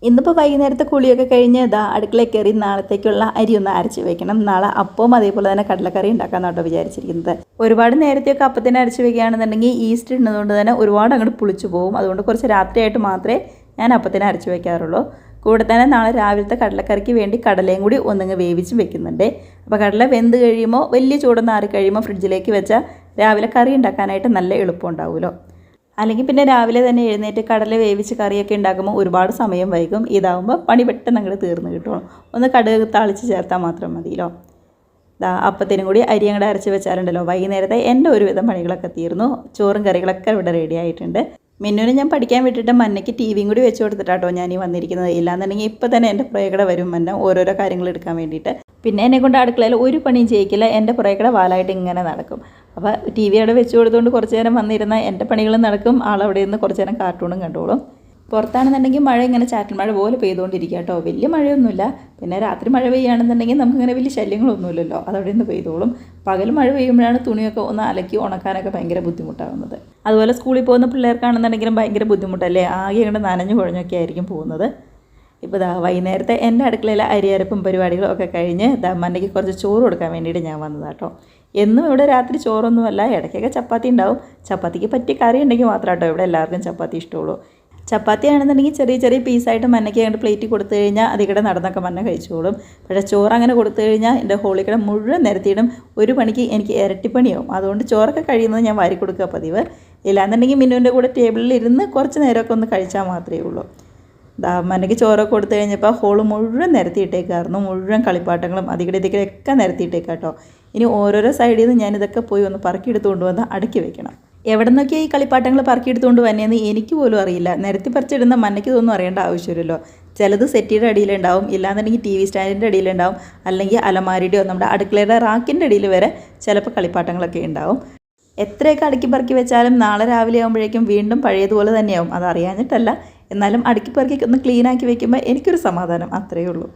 ഇന്നിപ്പോൾ വൈകുന്നേരത്തെ കുളിയൊക്കെ കഴിഞ്ഞ് അടുക്കളയിൽ കയറി നാളത്തേക്കുള്ള അരി ഒന്ന് അരച്ച് വെക്കണം. നാളെ അപ്പവും അതേപോലെ തന്നെ കടലക്കറി ഉണ്ടാക്കാമെന്നാട്ടോ വിചാരിച്ചിരിക്കുന്നത്. ഒരുപാട് നേരത്തെയൊക്കെ അപ്പത്തിന് അരച്ച് വെക്കുകയാണെന്നുണ്ടെങ്കിൽ ഈസ്റ്റ് ഇടുന്നതുകൊണ്ട് തന്നെ ഒരുപാട് അങ്ങോട്ട് പുളിച്ചു പോകും. അതുകൊണ്ട് കുറച്ച് രാത്രിയായിട്ട് മാത്രമേ ഞാൻ അപ്പത്തിന് അരച്ച് വെക്കാറുള്ളൂ. കൂടെ തന്നെ നാളെ രാവിലത്തെ കടലക്കറിക്ക് വേണ്ടി കടലയും കൂടി ഒന്നങ്ങ് വേവിച്ച് വെക്കുന്നുണ്ട്. അപ്പോൾ കടല വെന്ത് കഴിയുമ്പോൾ വലിയ ചൂടൊന്നും ആറി കഴിയുമ്പോൾ ഫ്രിഡ്ജിലേക്ക് വെച്ചാൽ രാവിലെ കറി ഉണ്ടാക്കാനായിട്ട് നല്ല എളുപ്പം ഉണ്ടാവുമല്ലോ. അല്ലെങ്കിൽ പിന്നെ രാവിലെ തന്നെ എഴുന്നേറ്റ് കടല വേവിച്ച് കറിയൊക്കെ ഉണ്ടാക്കുമ്പോൾ ഒരുപാട് സമയം വൈകും. ഇതാവുമ്പോൾ പണി പെട്ടെന്ന് അങ്ങോട്ട് തീർന്ന് കിട്ടും. ഒന്ന് കടുക് താളിച്ച് ചേർത്താൽ മാത്രം മതിയല്ലോ. അപ്പത്തിനും കൂടി അരി അങ്ങോട്ട് അരച്ച് വെച്ചാലുണ്ടല്ലോ വൈകുന്നേരത്തെ എൻ്റെ ഒരുവിധം പണികളൊക്കെ തീർന്നു. ചോറും കറികളൊക്കെ ഇവിടെ റെഡി ആയിട്ടുണ്ട്. മിന്നുവിനെ ഞാൻ പഠിക്കാൻ വിട്ടിട്ട് മന്നയ്ക്ക് ടി വിയും കൂടി വെച്ച് കൊടുത്തിട്ടാട്ടോ ഞാൻ ഈ വന്നിരിക്കുന്നത്. ഇല്ലാന്നുണ്ടെങ്കിൽ ഇപ്പോൾ തന്നെ എൻ്റെ പുറകെ വരും മന്ന ഓരോരോ കാര്യങ്ങൾ എടുക്കാൻ വേണ്ടിയിട്ട്. പിന്നെ എന്നെക്കൊണ്ട് അടുക്കളയിൽ ഒരു പണിയും ചെയ്യിക്കില്ല. എൻ്റെ പുറകെ വാലായിട്ട് ഇങ്ങനെ നടക്കും. അപ്പോൾ ടി വി അവിടെ വെച്ച് കൊടുത്തുകൊണ്ട് കുറച്ച് നേരം വന്നിരുന്ന എൻ്റെ പണികളും നടക്കും. ആളവിടെ നിന്ന് കുറച്ച് നേരം കാർട്ടൂണും കണ്ടോളും. പുറത്താണെന്നുണ്ടെങ്കിൽ മഴ ഇങ്ങനെ ചാറ്റൽ മഴ പോലെ പെയ്തുകൊണ്ടിരിക്കുക കേട്ടോ. വലിയ മഴയൊന്നുമില്ല. പിന്നെ രാത്രി മഴ പെയ്യുകയാണെന്നുണ്ടെങ്കിൽ നമുക്കിങ്ങനെ വലിയ ശല്യങ്ങളൊന്നുമില്ലല്ലോ. അതവിടെ നിന്ന് പെയ്തോളും. പകൽ മഴ പെയ്യുമ്പോഴാണ് തുണിയൊക്കെ ഒന്ന് അലക്കി ഉണക്കാനൊക്കെ ഭയങ്കര ബുദ്ധിമുട്ടാകുന്നത്. അതുപോലെ സ്കൂളിൽ പോകുന്ന പിള്ളേർക്കാണെന്നുണ്ടെങ്കിലും ഭയങ്കര ബുദ്ധിമുട്ടല്ലേ. ആകെ ഇങ്ങനെ നനഞ്ഞു കുഴഞ്ഞൊക്കെ ആയിരിക്കും പോകുന്നത്. ഇപ്പോൾ വൈകുന്നേരത്തെ എൻ്റെ അടുക്കളയിലെ അരിയരപ്പും പരിപാടികളും ഒക്കെ കഴിഞ്ഞ് മന്നയ്ക്ക് കുറച്ച് ചോറ് കൊടുക്കാൻ വേണ്ടിയിട്ട് ഞാൻ വന്നതാട്ടോ. എന്നും ഇവിടെ രാത്രി ചോറൊന്നുമല്ല, ഇടയ്ക്കൊക്കെ ചപ്പാത്തി ഉണ്ടാവും. ചപ്പാത്തിക്ക് പറ്റിയ കറി ഉണ്ടെങ്കിൽ മാത്രം കേട്ടോ ഇവിടെ എല്ലാവർക്കും ചപ്പാത്തി ഇഷ്ടമുള്ളൂ. ചപ്പാത്തി ആണെന്നുണ്ടെങ്കിൽ ചെറിയ ചെറിയ പീസായിട്ട് മന്നയ്ക്ക് അങ്ങോട്ട് പ്ലേറ്റിൽ കൊടുത്തു കഴിഞ്ഞാൽ അതിക്കടെ നടന്നൊക്കെ മന്ന കഴിച്ചോളും. പക്ഷേ ചോറ് അങ്ങനെ കൊടുത്തു കഴിഞ്ഞാൽ എൻ്റെ ഹോളിക്കട മുഴുവൻ നിരത്തിയിടും. ഒരു പണിക്ക് എനിക്ക് ഇരട്ടിപ്പണിയാവും. അതുകൊണ്ട് ചോറൊക്കെ കഴിയുന്നത് ഞാൻ വാരി കൊടുക്കുക പതിവ്. ഇല്ലാന്നുണ്ടെങ്കിൽ മിന്നുവിൻ്റെ കൂടെ ടേബിളിൽ ഇരുന്ന് കുറച്ച് നേരമൊക്കെ ഒന്ന് കഴിച്ചാൽ മാത്രമേ ഉള്ളൂ. മന്നയ്ക്ക് ചോറൊക്കെ കൊടുത്തു കഴിഞ്ഞപ്പോൾ ഹോള് മുഴുവൻ നിരത്തിയിട്ടേക്കായിരുന്നു. മുഴുവൻ കളിപ്പാട്ടങ്ങളും അതിക്കടെയൊക്കെ നിരത്തിയിട്ടേക്കാട്ടോ. ഇനി ഓരോരോ സൈഡിൽ നിന്ന് ഞാനിതൊക്കെ പോയി ഒന്ന് പറക്കിയെടുത്തുകൊണ്ട് വന്ന് അടുക്കി വെക്കണം. എവിടെ നിന്നൊക്കെയാണ് ഈ കളിപ്പാട്ടങ്ങൾ പറക്കിയെടുത്തുകൊണ്ട് വന്നതെന്ന് എനിക്ക് പോലും അറിയില്ല. നിരത്തി പറിച്ചിടുന്ന മന്നയ്ക്ക് ഇതൊന്നും അറിയേണ്ട ആവശ്യമില്ലല്ലോ. ചിലത് സെറ്റിയുടെ അടിയിലുണ്ടാവും, ഇല്ലാന്നുണ്ടെങ്കിൽ ടി വി സ്റ്റാൻഡിൻ്റെ അടിയിലുണ്ടാവും, അല്ലെങ്കിൽ അലമാരിയുടെയോ നമ്മുടെ അടുക്കളയുടെ റാക്കിൻ്റെ അടിയിൽ വരെ ചിലപ്പോൾ കളിപ്പാട്ടങ്ങളൊക്കെ ഉണ്ടാവും. എത്രയൊക്കെ അടുക്കി പറക്കി വെച്ചാലും നാളെ രാവിലെ ആകുമ്പോഴേക്കും വീണ്ടും പഴയതുപോലെ തന്നെയാവും. അതറിയാഞ്ഞിട്ടല്ല, എന്നാലും അടുക്കി പറക്കി ഒന്ന് ക്ലീനാക്കി വെക്കുമ്പോൾ എനിക്കൊരു സമാധാനം, അത്രയേ ഉള്ളൂ.